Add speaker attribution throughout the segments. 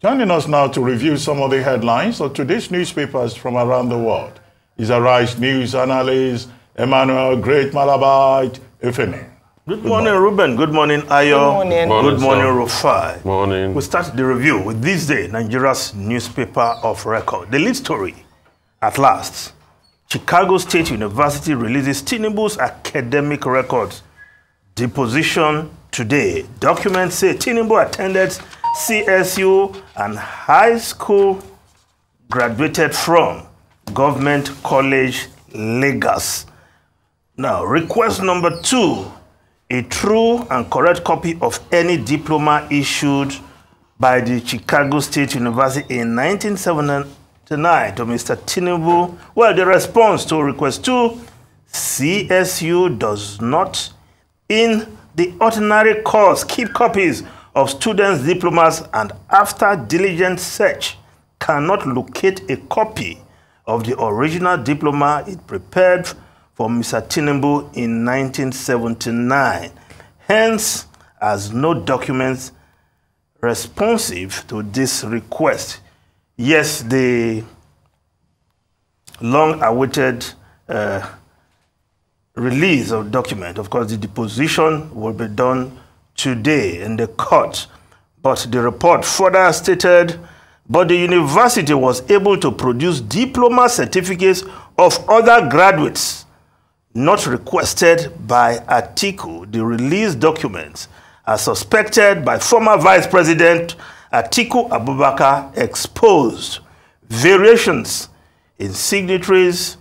Speaker 1: Joining us now to review some of the headlines of today's newspapers from around the world is Arise News analyst Emmanuel Great Malabite Efene.
Speaker 2: Good morning, Ruben. Good morning, Ayo. Good morning, Rufai.
Speaker 3: Morning.
Speaker 2: We start the review with this day, Nigeria's newspaper of record. The lead story, at last, Chicago State University releases Tinubu's academic records. Deposition today. Documents say Tinubu attended CSU and high school, graduated from Government College, Lagos. Now, request number 2. A true and correct copy of any diploma issued by the Chicago State University in 1979 to Mr. Tinubu. Well, the response to request 2, CSU does not, in the ordinary course, keep copies of students' diplomas and after diligent search cannot locate a copy of the original diploma it prepared for Mr. Tinubu in 1979. Hence, as no documents responsive to this request. Yes, the long-awaited release of document, of course, the deposition will be done today in the court. But the report further stated, but the university was able to produce diploma certificates of other graduates not requested by Atiku. The released documents are suspected by former Vice President Atiku Abubakar exposed variations in signatories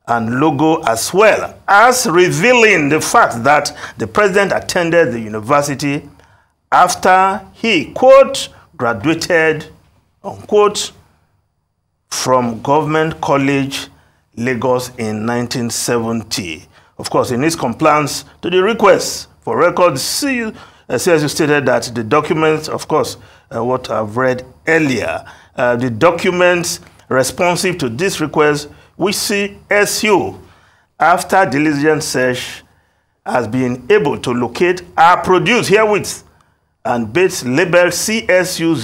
Speaker 2: and logo, as well as revealing the fact that the president attended the university after he, quote, graduated, unquote, from Government College, Lagos in 1970. Of course, in his compliance to the request for records, CSU stated that the documents, of course, what I've read earlier, the documents responsive to this request, which CSU, after diligent search, has been able to locate, are produced herewith and bits labeled CSU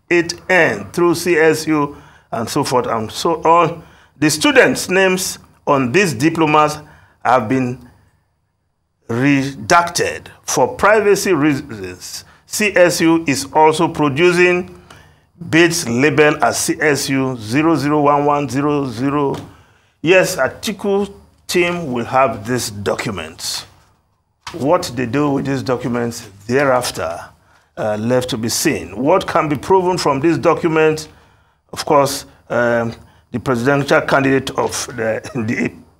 Speaker 2: 008N through CSU and so forth and so on. The students' names on these diplomas have been redacted for privacy reasons. CSU is also producing bits labeled as CSU 001100. Yes, Atiku team will have these documents. What they do with these documents thereafter left to be seen. What can be proven from these documents? Of course, the presidential candidate of the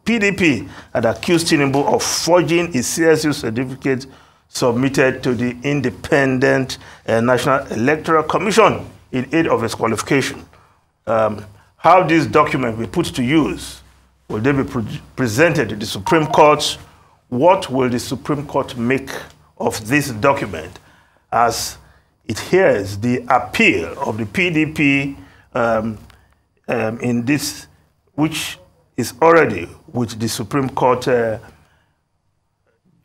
Speaker 2: PDP had accused Tinubu of forging his CSU certificate submitted to the Independent National Electoral Commission in aid of his qualification. How these documents will be put to use? Will they be presented to the Supreme Court? What will the Supreme Court make of this document as it hears the appeal of the PDP in this, which is already with the Supreme Court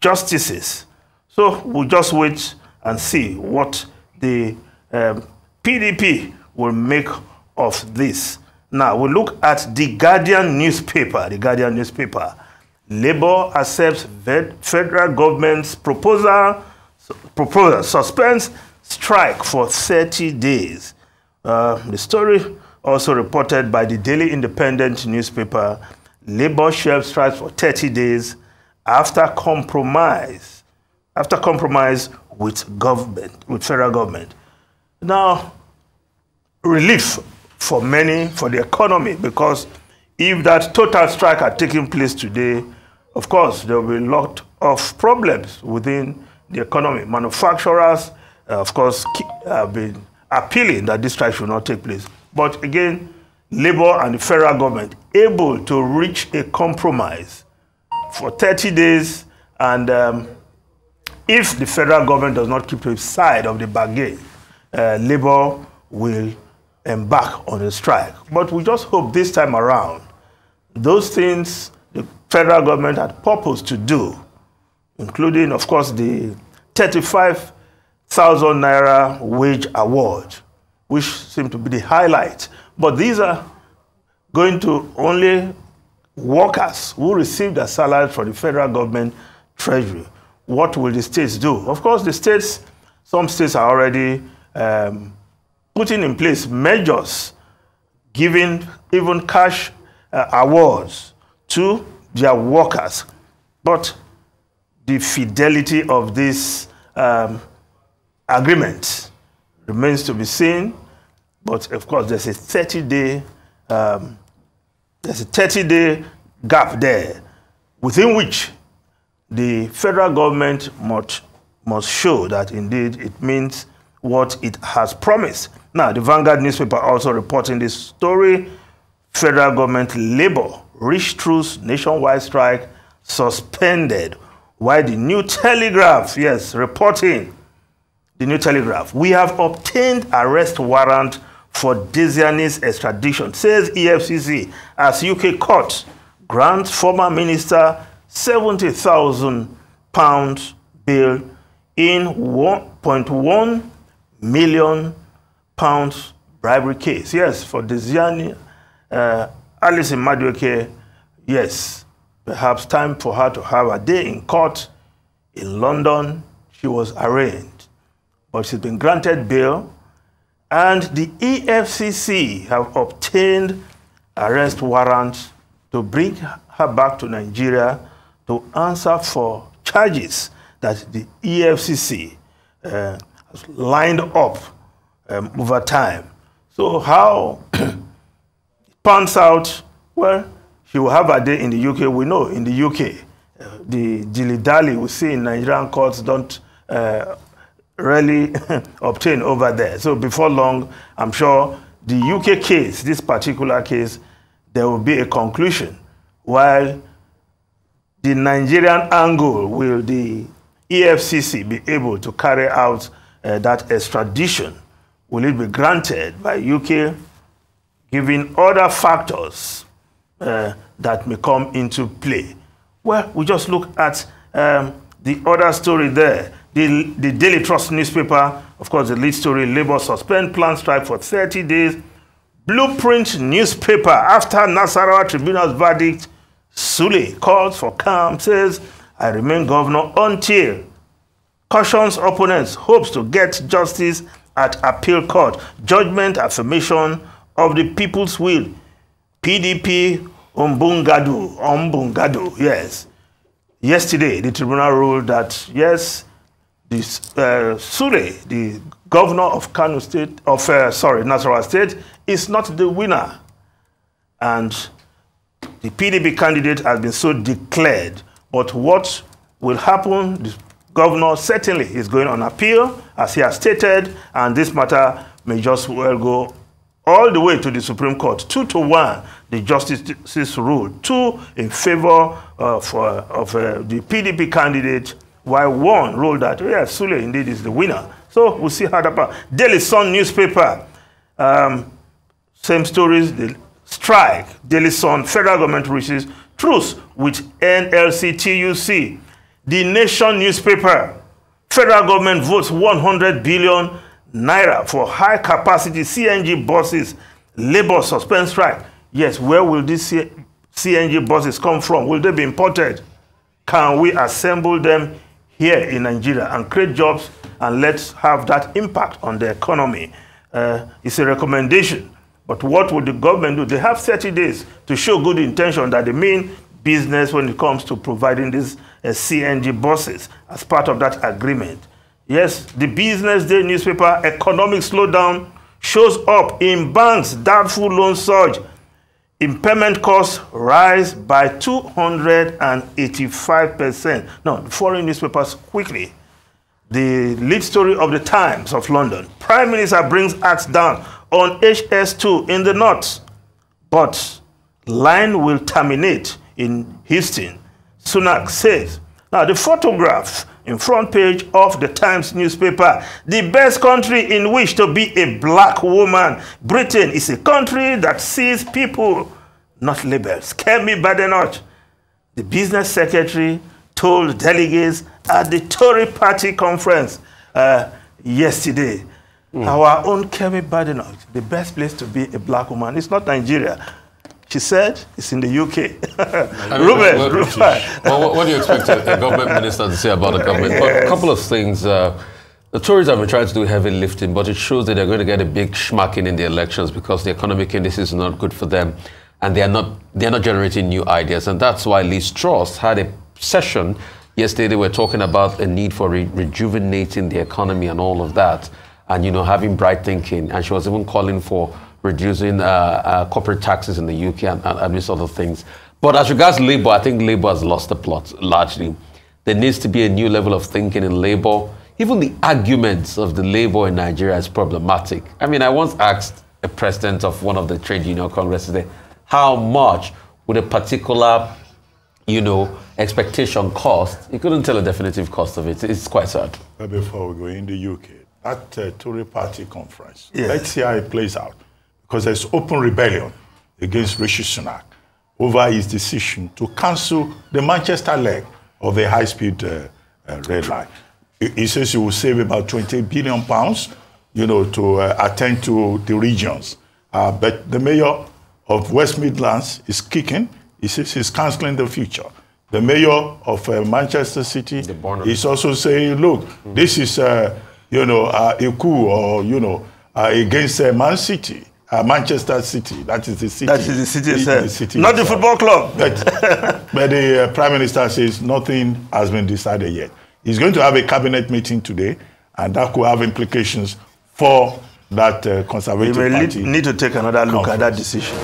Speaker 2: justices? So we'll just wait and see what the PDP will make of this. Now, we'll look at the Guardian newspaper. The Guardian newspaper. Labour accepts federal government's proposal suspends strike for 30 days. The story also reported by the Daily Independent newspaper. Labour shelves strikes for 30 days after compromise with federal government. Now, relief for many, for the economy, because if that total strike had taken place today, of course, there will be a lot of problems within the economy. Manufacturers, of course, have been appealing that this strike should not take place. But again, Labour and the federal government able to reach a compromise for 30 days, and if the federal government does not keep to its side of the bargain, Labour will embark on a strike. But we just hope this time around, those things the federal government had purposed to do, including, of course, the 35,000 naira wage award, which seem to be the highlight. But these are going to only workers who receive their salary from the federal government treasury. What will the states do? Of course, the states, some states are already putting in place measures, giving even cash awards to their workers. But the fidelity of this agreement remains to be seen. But of course, there's a 30-day gap there, within which the federal government must show that indeed it means what it has promised. Now, the Vanguard newspaper also reporting this story. Federal government labor reached truce, nationwide strike suspended. While the New Telegraph, yes, reporting the New Telegraph, we have obtained arrest warrant for Desiani's extradition, says EFCC, as UK court grants former minister £70,000 bail in £1.1 million bribery case. Yes, for Desiani, Alice Madueke, yes, perhaps time for her to have a day in court in London. She was arraigned, but she's been granted bail. And the EFCC have obtained arrest warrants to bring her back to Nigeria to answer for charges that the EFCC has lined up over time. So how it pans out, well, she will have a day in the UK. We know in the UK, the dilly-dally we see in Nigerian courts don't really obtain over there. So before long, I'm sure the UK case, this particular case, there will be a conclusion. While the Nigerian angle, will the EFCC be able to carry out that extradition? Will it be granted by UK, given other factors that may come into play? Well, we just look at the other story there. The Daily Trust newspaper, of course, the lead story, Labour suspend planned strike for 30 days. Blueprint newspaper, after Nasarawa Tribunal's verdict, Sule calls for calm, says, I remain governor until. Cautions opponents, hopes to get justice at appeal court. Judgment affirmation of the people's will. PDP Ombungadu, yes. Yesterday, the tribunal ruled that, yes, this Sule, the governor of Kano State, Nasarawa State, is not the winner. And the PDP candidate has been so declared. But what will happen, the governor certainly is going on appeal, as he has stated, and this matter may just well go all the way to the Supreme Court. 2-1, the justices ruled. 2 in favor of the PDP candidate, while 1 ruled that, yes, Sule indeed is the winner. So we'll see how that happens. Daily Sun newspaper, same stories, the strike. Daily Sun, federal government reaches truce with NLC TUC. The Nation newspaper, federal government votes 100 billion naira for high capacity CNG buses. Labour suspend strike. Yes, where will these CNG buses come from? Will they be imported? Can we assemble them here in Nigeria and create jobs, and let's have that impact on the economy? It's a recommendation. But what would the government do? They have 30 days to show good intention that they mean business when it comes to providing these CNG buses as part of that agreement. Yes, the Business Day newspaper, economic slowdown shows up in banks, doubtful loan surge. Impairment costs rise by 285%. Now, the foreign newspapers quickly. The lead story of the Times of London. Prime Minister brings axe down on HS2 in the north, but line will terminate in Houston, Sunak says. Now, the photograph in front page of the Times newspaper, the best country in which to be a black woman. Britain is a country that sees people, not labels. Kemi Badenoch, the business secretary told delegates at the Tory party conference yesterday. Our own Kemi Badenoch, the best place to be a black woman, it's not Nigeria. She said it's in the UK.
Speaker 3: What do you expect a government minister to say about the government? But a couple of things. The Tories have been trying to do heavy lifting, but it shows that they're going to get a big schmacking in the elections because the economic indices are not good for them, and they're not generating new ideas. And that's why Liz Truss had a session yesterday. They were talking about a need for rejuvenating the economy and all of that, and having bright thinking. And she was even calling for reducing corporate taxes in the UK and these other things. But as regards Labour, I think Labour has lost the plot largely. There needs to be a new level of thinking in Labour. Even the arguments of the Labour in Nigeria is problematic. I mean, I once asked a president of one of the trade union congresses, how much would a particular, expectation cost? He couldn't tell a definitive cost of it. It's quite sad.
Speaker 1: But before we go in the UK, at Tory party conference, let's see how it plays out. Because there's open rebellion against Rishi Sunak over his decision to cancel the Manchester leg of the high-speed red line. He says he will save about £20 billion, to attend to the regions. But the mayor of West Midlands is kicking. He says he's cancelling the future. The mayor of Manchester City is also saying, look, this is, a coup or, against Man City. Manchester City, that is the city.
Speaker 2: That is the city itself. Not the football club.
Speaker 1: But the Prime Minister says nothing has been decided yet. He's going to have a cabinet meeting today, and that could have implications for that Conservative Party.
Speaker 2: We may need to take another look at that decision.